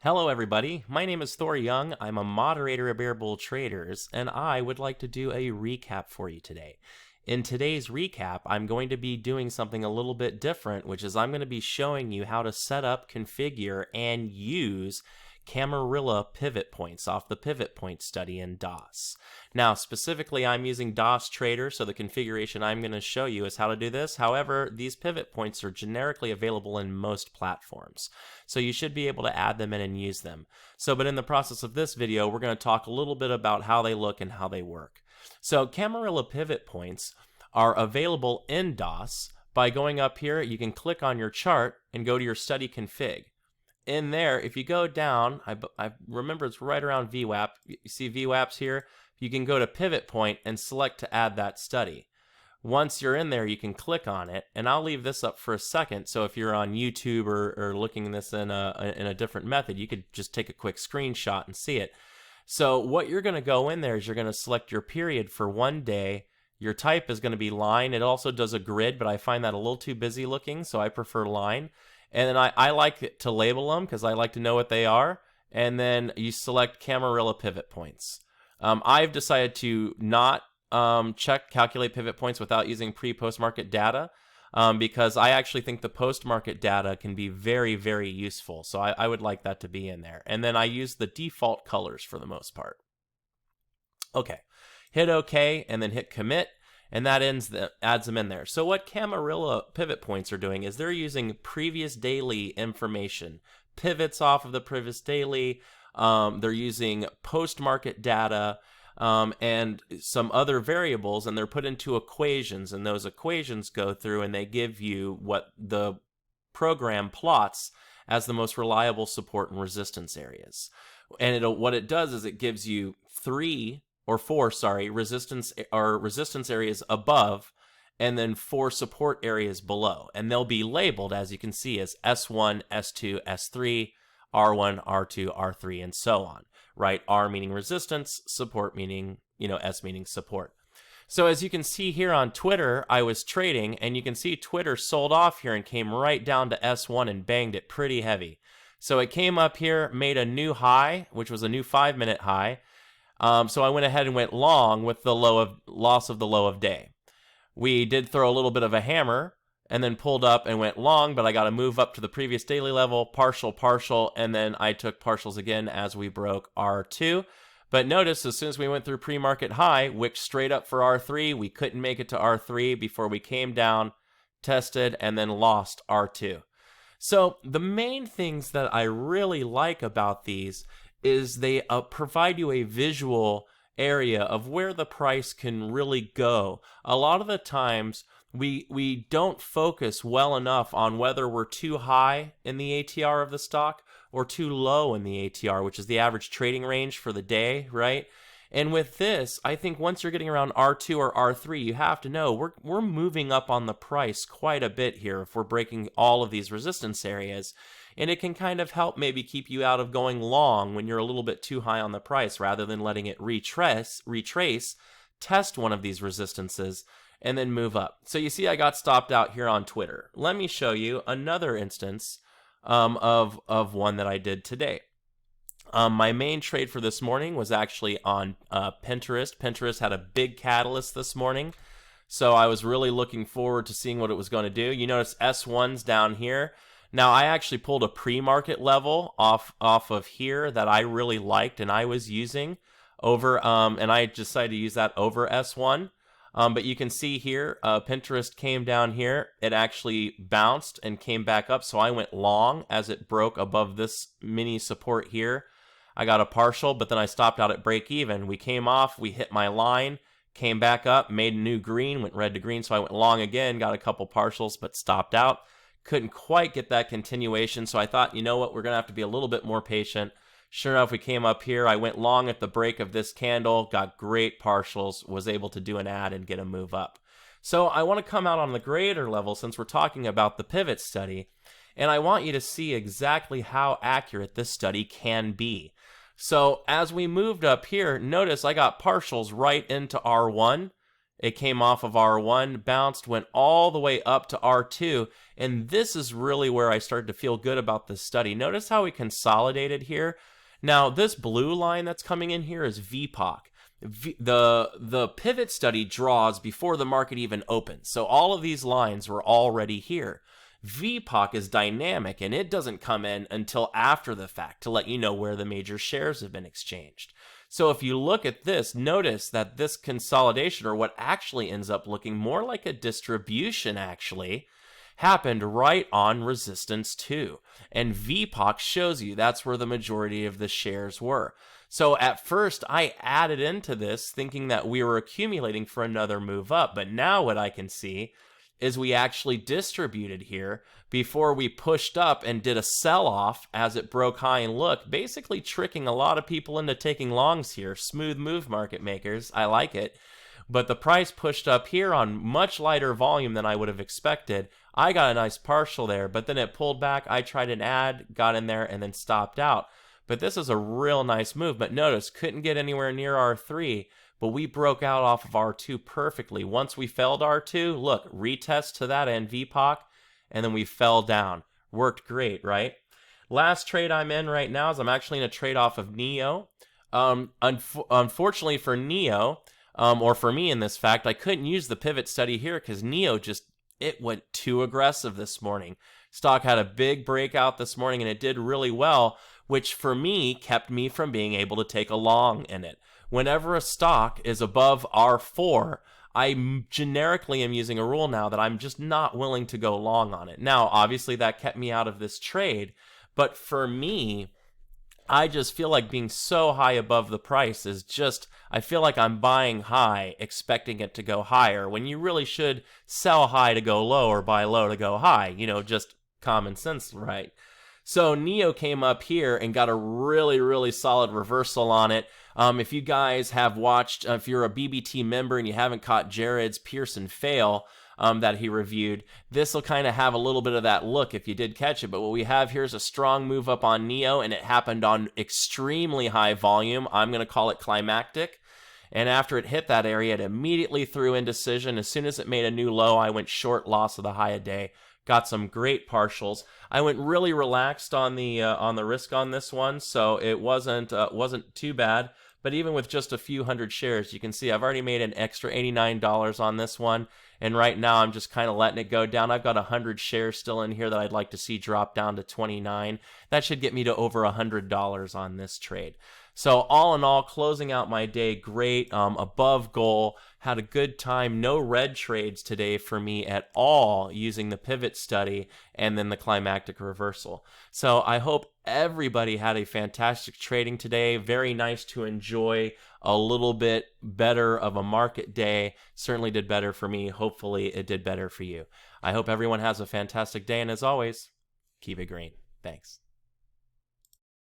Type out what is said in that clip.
Hello, everybody. My name is Thor Young. I'm a moderator at Bear Bull Traders, and I would like to do a recap for you today. In today's recap, I'm going to be doing something a little bit different, which is I'm going to be showing you how to set up, configure, and use Camarilla pivot points off the pivot point study in DOS. Now, specifically, I'm using Daytrading, so the configuration I'm going to show you is how to do this. However, these pivot points are generically available in most platforms, so you should be able to add them in and use them. But in the process of this video, we're going to talk a little bit about how they look and how they work. So Camarilla pivot points are available in DOS. By going up here, you can click on your chart and go to your study config. In there, if you go down, I remember it's right around VWAP. You see VWAPs here? You can go to pivot point and select to add that study. Once you're in there, you can click on it, and I'll leave this up for a second. So if you're on YouTube or looking at this in a different method, you could just take a quick screenshot and see it. So what you're going to go in there is you're going to select your period for 1 day. Your type is going to be line. It also does a grid, but I find that a little too busy looking, so I prefer line. And then I like to label them because I like to know what they are. And then you select Camarilla pivot points. I've decided to not calculate pivot points without using pre-post market data because I actually think the post market data can be very, very useful. So I would like that to be in there. And then I use the default colors for the most part. Okay, hit OK and then hit commit. And that adds them in there. So what Camarilla pivot points are doing is they're using previous daily information, pivots off of the previous daily. They're using post-market data and some other variables, and they're put into equations. And those equations go through and they give you what the program plots as the most reliable support and resistance areas. And what it does is it gives you four resistance areas above, and then 4 support areas below, and they'll be labeled, as you can see, as S1, S2, S3, R1, R2, R3, and so on. Right? R meaning resistance, support meaning, S meaning support. So as you can see here on Twitter, I was trading, and you can see Twitter sold off here and came right down to S1 and banged it pretty heavy. So it came up here, made a new high, which was a new 5-minute high. So I went ahead and went long with the loss of the low of day. We did throw a little bit of a hammer and then pulled up and went long, but I got to move up to the previous daily level, partial, and then I took partials again as we broke R2. But notice as soon as we went through pre-market high, wicked straight up for R3. We couldn't make it to R3 before we came down, tested, and then lost R2. So the main things that I really like about these is they provide you a visual area of where the price can really go. A lot of the times we don't focus well enough on whether we're too high in the ATR of the stock or too low in the ATR, which is the average trading range for the day, right? And with this, I think once you're getting around R2 or R3, you have to know we're moving up on the price quite a bit here if we're breaking all of these resistance areas. And it can kind of help maybe keep you out of going long when you're a little bit too high on the price rather than letting it retrace, test one of these resistances, and then move up. So you see I got stopped out here on Twitter. Let me show you another instance of one that I did today. My main trade for this morning was actually on Pinterest. Pinterest had a big catalyst this morning, so I was really looking forward to seeing what it was going to do. You notice S1's down here. Now, I actually pulled a pre-market level off of here that I really liked and I was using over, and I decided to use that over S1. But you can see here, Pinterest came down here. It actually bounced and came back up, so I went long as it broke above this mini support here. I got a partial, but then I stopped out at break even. We came off, we hit my line, came back up, made a new green, went red to green, so I went long again, got a couple partials, but stopped out. Couldn't quite get that continuation, so I thought, you know what, we're going to have to be a little bit more patient. Sure enough, we came up here. I went long at the break of this candle, got great partials, was able to do an add and get a move up. So I want to come out on the greater level since we're talking about the pivot study, and I want you to see exactly how accurate this study can be. So as we moved up here, notice I got partials right into R1, It came off of R1, bounced, went all the way up to R2, and this is really where I started to feel good about this study. Notice how we consolidated here. Now, this blue line that's coming in here is VPOC. The pivot study draws before the market even opens, so all of these lines were already here. VPOC is dynamic, and it doesn't come in until after the fact to let you know where the major shares have been exchanged. So if you look at this, notice that this consolidation, or what actually ends up looking more like a distribution actually, happened right on resistance 2. And VPOC shows you that's where the majority of the shares were. So at first I added into this thinking that we were accumulating for another move up, but now what I can see is we actually distributed here before we pushed up and did a sell-off as it broke high and low, basically tricking a lot of people into taking longs here. Smooth move, market makers. I like it. But the price pushed up here on much lighter volume than I would have expected. I got a nice partial there, but then it pulled back. I tried an add, got in there, and then stopped out. But this is a real nice move. But notice, couldn't get anywhere near R3. But we broke out off of R2 perfectly. Once we felled R2, look, retest to that end, VPOC, and then we fell down. Worked great, right? Last trade I'm in right now is I'm actually in a trade off of NEO. Unfortunately for NEO, or for me in this fact, I couldn't use the pivot study here because NEO it went too aggressive this morning. Stock had a big breakout this morning and it did really well, which for me kept me from being able to take a long in it. Whenever a stock is above R4, I generically am using a rule now that I'm just not willing to go long on it. Now, obviously that kept me out of this trade, but for me, I just feel like being so high above the price is just, I feel like I'm buying high, expecting it to go higher, when you really should sell high to go low or buy low to go high. You know, just common sense, right? So NEO came up here and got a really, really solid reversal on it. If you guys have watched, if you're a BBT member and you haven't caught Jared's Pearson fail that he reviewed, this will kind of have a little bit of that look if you did catch it. But what we have here is a strong move up on NEO, and it happened on extremely high volume. I'm going to call it climactic. And after it hit that area, it immediately threw indecision. As soon as it made a new low, I went short, loss of the high a day. Got some great partials. I went really relaxed on the risk on this one, so it wasn't too bad. But even with just a few hundred shares, you can see I've already made an extra $89 on this one. And right now I'm just kind of letting it go down. I've got 100 shares still in here that I'd like to see drop down to 29. That should get me to over $100 on this trade. So all in all, closing out my day great, above goal, had a good time. No red trades today for me at all using the pivot study and then the climactic reversal. So I hope everybody had a fantastic trading today. Very nice to enjoy a little bit better of a market day. Certainly did better for me. Hopefully it did better for you. I hope everyone has a fantastic day, and as always, keep it green. Thanks.